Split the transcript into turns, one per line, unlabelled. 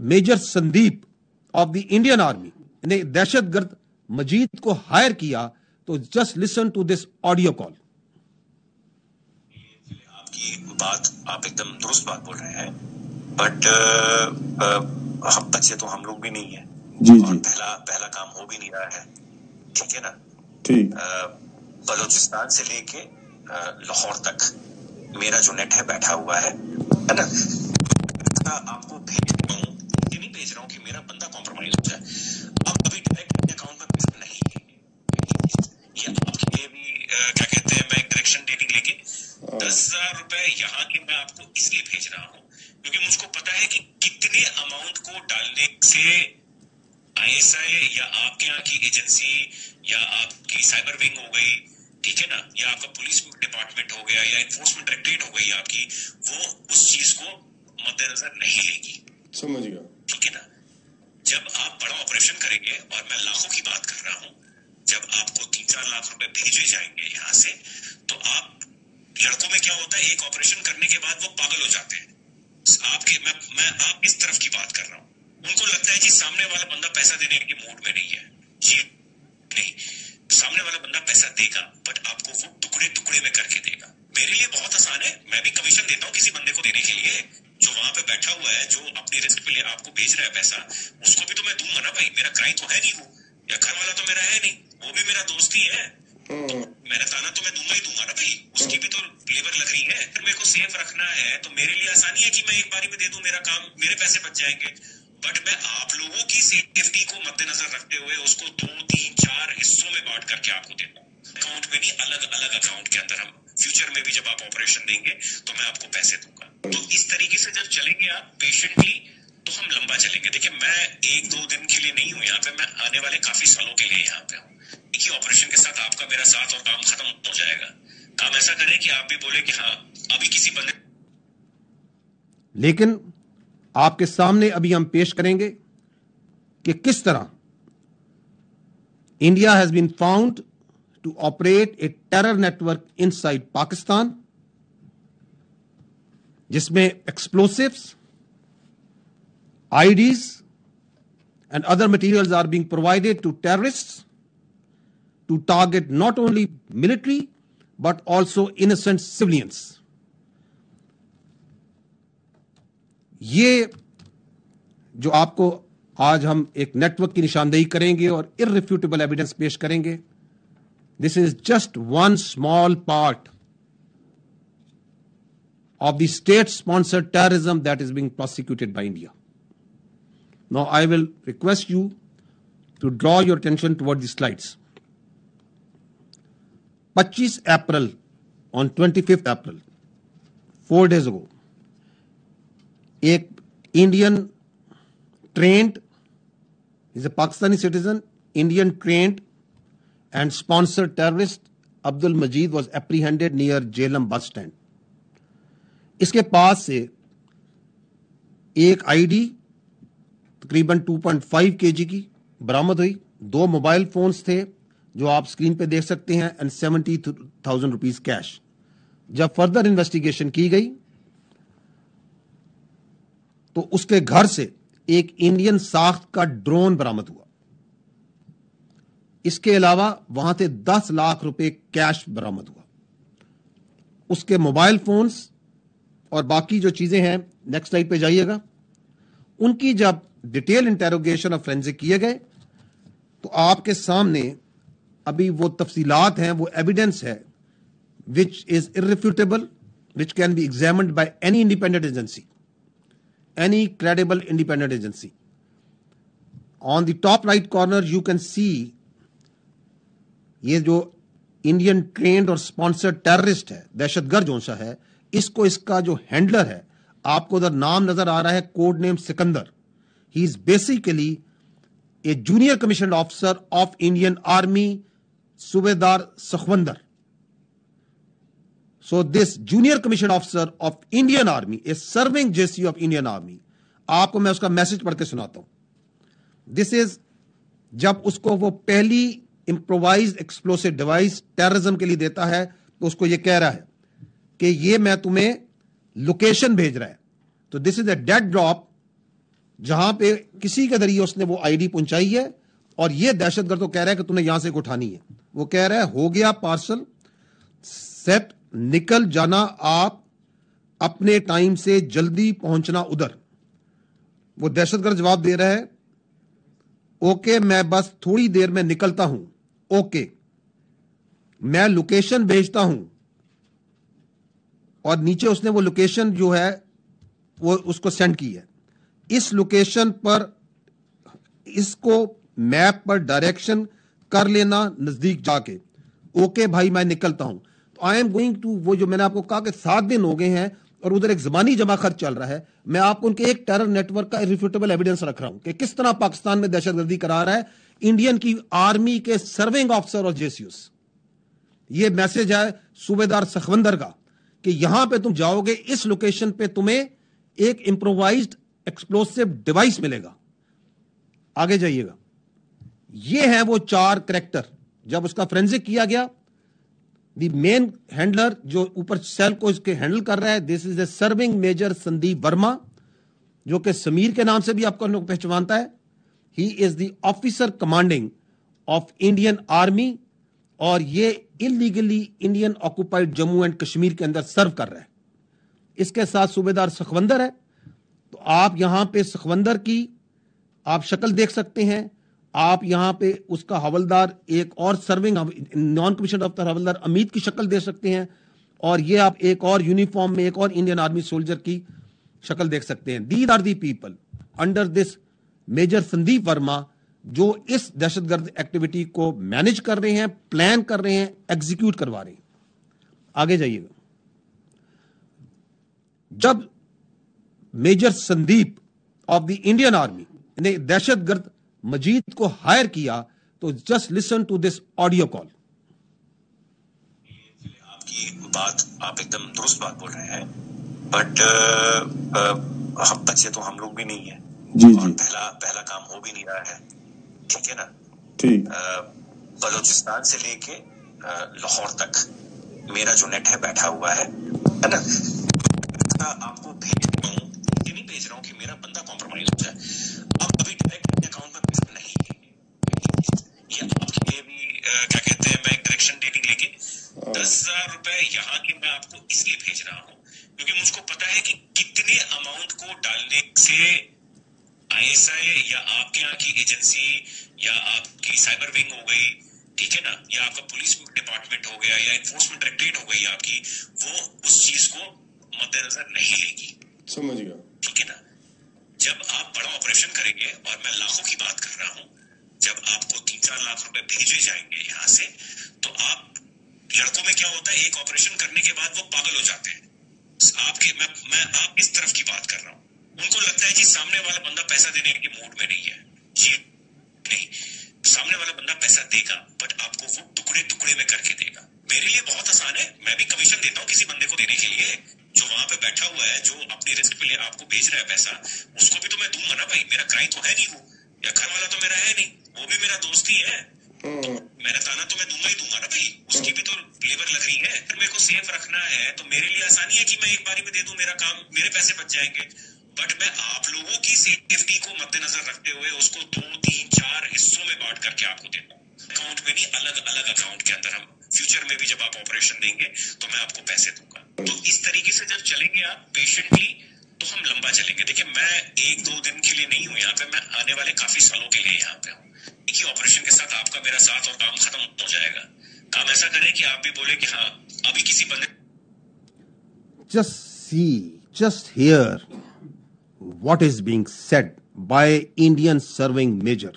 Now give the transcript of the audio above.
Major Sandeep of the Indian army ने दहशतगर्द मजीद को हायर किया, तो just listen to this audio call.
आपकी बात, आप एकदम दुरुस्त बात बोल रहे हैं, बट हम बच्चे तो हम लोग भी नहीं है जी, और पहला काम हो भी नहीं रहा है, ठीक है ना? ठीक। बलूचिस्तान से लेके लाहौर तक मेरा जो नेट है बैठा हुआ है ना? आपको भेज रहा हूँ, ये नहीं भेज रहा हूँ कि मेरा बंदा कॉम्प्रोमाइज हो जाए। अब अभी डायरेक्ट अकाउंट में पैसा नहीं है, ये आपके लिए भी क्या कहते हैं, मैं एक डायरेक्शन डेटिंग लेके 10,000 रुपए यहाँ के मैं आपको इसलिए भेज रहा हूँ क्योंकि मुझको पता है कि कितने अमाउंट को डालने से आईएसआई या आपके यहाँ की एजेंसी या आपकी साइबर विंग हो गई, ठीक है ना, या आपका पुलिस डिपार्टमेंट हो गया या एनफोर्समेंट डायरेक्टरेट हो गई आपकी, वो उस चीज को मद्देनजर नहीं लेगी। समझ गया, ठीक है ना? जब आप बड़ा ऑपरेशन करेंगे, और मैं लाखों की बात कर रहा हूँ, जब आपको 3-4 लाख रुपए भेजे जाएंगे यहाँ से, तो आप लड़कों में क्या होता है, एक ऑपरेशन करने के बाद वो पागल हो जाते हैं। मैं आप इस तरफ की बात कर रहा हूँ। उनको लगता है कि सामने वाला बंदा पैसा देने के मूड में नहीं है जी, नहीं, सामने वाला बंदा पैसा देगा, बट आपको वो टुकड़े टुकड़े में करके देगा। मेरे लिए बहुत आसान है, मैं भी कमीशन देता हूँ किसी बंदे को देने के लिए, जो वहां पे बैठा हुआ है, जो अपनी रिस्क पे आपको भेज रहा है पैसा, उसको भी तो मैं दूंगा ना भाई, मेरा क्राइम तो है नहीं वो, या घर वाला तो मेरा है नहीं, वो भी मेरा दोस्त ही है, तो मेरा ताना तो मैं दूंगा ही दूंगा ना भाई, उसकी भी तो लेबर लग रही है। फिर मेरे को सेफ रखना है, तो मेरे लिए आसानी है कि मैं एक बारी में दे दूं, मेरा काम, मेरे पैसे बच जाएंगे, बट मैं आप लोगों की सेफ्टी को मद्देनजर रखते हुए उसको 2-3-4 हिस्सों में बांट करके आपको देता हूँ, अकाउंट में नहीं, अलग अलग अकाउंट के अंदर। हम फ्यूचर में भी जब आप ऑपरेशन देंगे तो मैं आपको पैसे दूंगा। तो इस तरीके से जब चलेंगे आप पेशेंटली, तो हम लंबा चलेंगे। देखिए, मैं 1-2 दिन के लिए नहीं हूँ यहाँ पे, मैं आने वाले काफी सालों के लिए यहाँ पे हूँ। देखिए, ऑपरेशन के साथ आपका मेरा साथ और काम खत्म हो जाएगा। काम ऐसा करें कि आप भी बोले कि हाँ, अभी किसी बंदे,
लेकिन आपके सामने अभी हम पेश करेंगे कि किस तरह India has been found to operate a terror network inside Pakistan, जिसमें explosives, IEDs and other materials are being provided to terrorists to target not only military but also innocent civilians. ये जो आपको आज हम एक नेटवर्क की निशानदेही करेंगे और irrefutable एविडेंस पेश करेंगे, this is just one small part of the state-sponsored terrorism that is being prosecuted by India. Now I will request you to draw your attention toward the slides. 25 April, on 25th April, 4 days ago, एक Indian trained, is a Pakistani citizen, Indian trained and sponsored terrorist Abdul Majid was apprehended near Jhelum bus stand. इसके पास से एक ID तकरीबन 2.5 kg की बरामद हुई, 2 mobile phones थे जो आप स्क्रीन पे देख सकते हैं, एंड 70,000 रुपीज कैश। जब फर्दर इन्वेस्टिगेशन की गई तो उसके घर से एक इंडियन साख्त का ड्रोन बरामद हुआ। इसके अलावा वहां से 10 लाख रुपए कैश बरामद हुआ। उसके मोबाइल फोन्स और बाकी जो चीजें हैं, नेक्स्ट स्लाइड पे जाइएगा, उनकी जब डिटेल इंटेरोगेशन और फोरेंसिक किए गए तो आपके सामने अभी वो तफसीलात हैं, वो एविडेंस है which is irrefutable, which can be examined by any independent agency, any credible independent agency. On the top right corner you can see ये जो इंडियन ट्रेंड और स्पॉन्सर्ड टेररिस्ट है, दहशतगर्द जो सा है, इसको इसका जो हैंडलर है, आपको उधर नाम नजर आ रहा है, code name Sikandar. He is basically A junior commission officer of Indian army, सूबेदार सखवंदर। So this junior commissioned officer of Indian Army is serving JC of Indian Army. आपको मैं उसका मैसेज पढ़ के सुनाता हूं। This is जब उसको वो पहली इम्प्रोवाइज एक्सप्लोसिव डिवाइस टेररिज्म के लिए देता है तो उसको ये कह रहा है कि ये मैं तुम्हें लोकेशन भेज रहा है। तो this is a dead drop जहां पे किसी के जरिए उसने वो आईडी पहुंचाई है, और ये दहशतगर्द तो कह रहा है कि तूने यहां से उठानी है। वो कह रहा है हो गया पार्सल सेट, निकल जाना आप अपने टाइम से, जल्दी पहुंचना उधर। वो दहशतगर्द जवाब दे रहा है ओके मैं बस थोड़ी देर में निकलता हूं, ओके मैं लोकेशन भेजता हूं। और नीचे उसने वो लोकेशन जो है वो उसको सेंड की है। इस लोकेशन पर इसको मैप पर डायरेक्शन कर लेना नजदीक जाके, ओके भाई मैं निकलता हूं। तो आई एम गोइंग टू, वो जो मैंने आपको कहा कि 7 दिन हो गए हैं और उधर एक जबानी जमा खर्च चल रहा है, मैं आपको उनके एक टेरर नेटवर्क का इरिफ्यूटेबल एविडेंस रख रहा हूं कि किस तरह पाकिस्तान में दहशतगर्दी करा रहा है इंडियन की आर्मी के सर्विंग ऑफिसर और जेसीयूस। ये मैसेज है सूबेदार सखवंदर का कि यहां पे तुम जाओगे, इस लोकेशन पे तुम्हें एक इंप्रोवाइज्ड एक्सप्लोसिव डिवाइस मिलेगा। आगे जाइएगा। ये है वो 4 कैरेक्टर। जब उसका फोरेंसिक किया गया, द मेन हैंडलर जो ऊपर सेल को इसके हैंडल कर रहा है, this is the serving major Sandeep Verma, जो कि समीर के नाम से भी आपको लोग पहचानता है। He is the officer commanding of Indian army, और ये illegally Indian occupied Jammu and Kashmir के अंदर सर्व कर रहा है। इसके साथ सूबेदार सखवंदर है। तो आप यहां पे सखवंदर की आप शक्ल देख सकते हैं। आप यहां पे उसका हवलदार, एक और सर्विंग नॉन कमीशन अफसर हवलदार अमित की शक्ल देख सकते हैं। और ये आप एक और यूनिफॉर्म में एक और इंडियन आर्मी सोल्जर की शक्ल देख सकते हैं। These are the people under this major Sandeep Verma जो इस दहशतगर्द एक्टिविटी को मैनेज कर रहे हैं, प्लान कर रहे हैं, एग्जीक्यूट करवा रहे हैं। आगे जाइएगा। जब major Sandeep of the Indian army ने दहशतगर्द मजीद को हायर किया, तो just listen to this audio call.
आपकी बात, आप एकदम दुरुस्त बात बोल रहे हैं, बट हम बच्चे तो हम लोग भी नहीं है जी, और पहला काम हो भी नहीं रहा है, ठीक है ना। ठीक। बलूचिस्तान से लेके लाहौर तक मेरा जो नेट है बैठा हुआ है ना। आपको भेज रहा हूँ, ये नहीं भेज रहा हूँ कि मेरा बंदा कॉम्प्रोमाइज हो जाए। आप अभी डायरेक्ट अकाउंट में पैसा नहीं है, ये आपके लिए भी क्या कहते हैं, मैं एक डायरेक्शन डेटिंग लेके 10,000 रुपए यहाँ के मैं आपको इसलिए भेज रहा हूँ क्योंकि मुझको पता है कि कितने अमाउंट को डालने से आईएसआई या आपके यहाँ की एजेंसी या आपकी साइबर विंग हो गई, ठीक है ना, या आपका पुलिस डिपार्टमेंट हो गया या एनफोर्समेंट डायरेक्टरेट हो गई आपकी, वो उस चीज को मद्देनजर नहीं लेगी। समझ गया, ठीक है ना। जब आप बड़ा ऑपरेशन करेंगे, और मैं लाखों की बात कर रहा हूँ, जब आपको 3-4 लाख रुपए भेजे जाएंगे यहाँ से, तो आप लड़कों में क्या होता है, एक ऑपरेशन करने के बाद वो पागल हो जाते हैं। आपके मैं आप इस तरफ की बात कर रहा हूँ। उनको लगता है जी सामने वाला बंदा पैसा देने के मूड में नहीं है, जी नहीं, सामने वाला बंदा पैसा देगा, बट आपको वो टुकड़े टुकड़े में करके देगा। मेरे लिए बहुत आसान है, मैं भी कमीशन देता हूँ किसी बंदे को देने के लिए, जो वहां पे बैठा हुआ है, जो अपनी रिस्क पे आपको भेज रहा है पैसा, उसको भी तो मैं दूंगा ना भाई, मेरा क्राइम तो है नहीं वो, या घर वाला तो मेरा है नहीं, वो भी मेरा दोस्त ही है, तो मेरा ताना तो मैं दूंगा ही दूंगा ना भाई, उसकी भी तो लेबर लग रही है। फिर मेरे को सेफ रखना है तो मेरे लिए आसानी है कि मैं एक बारी में दे दूं, मेरा काम, मेरे पैसे बच जाएंगे। बट मैं आप लोगों की सेफ्टी को मद्देनजर रखते हुए उसको 2-3-4 हिस्सों में बांट करके आपको देता हूँ, अकाउंट में नहीं, अलग अलग अकाउंट के अंदर। हम फ्यूचर में भी जब आप ऑपरेशन देंगे तो मैं आपको पैसे दूंगा। तो इस तरीके से जब चलेंगे आप पेशेंटली, तो हम लंबा चलेंगे। देखिए मैं 1-2 दिन के लिए नहीं हूँ यहाँ पे, मैं आने वाले काफी सालों के लिए यहाँ पे हूँ। एक ही ऑपरेशन के साथ आपका मेरा साथ और काम खत्म हो जाएगा। काम ऐसा करें कि आप भी बोले कि हाँ अभी किसी बंदे,
just hear what is being said by Indian serving major.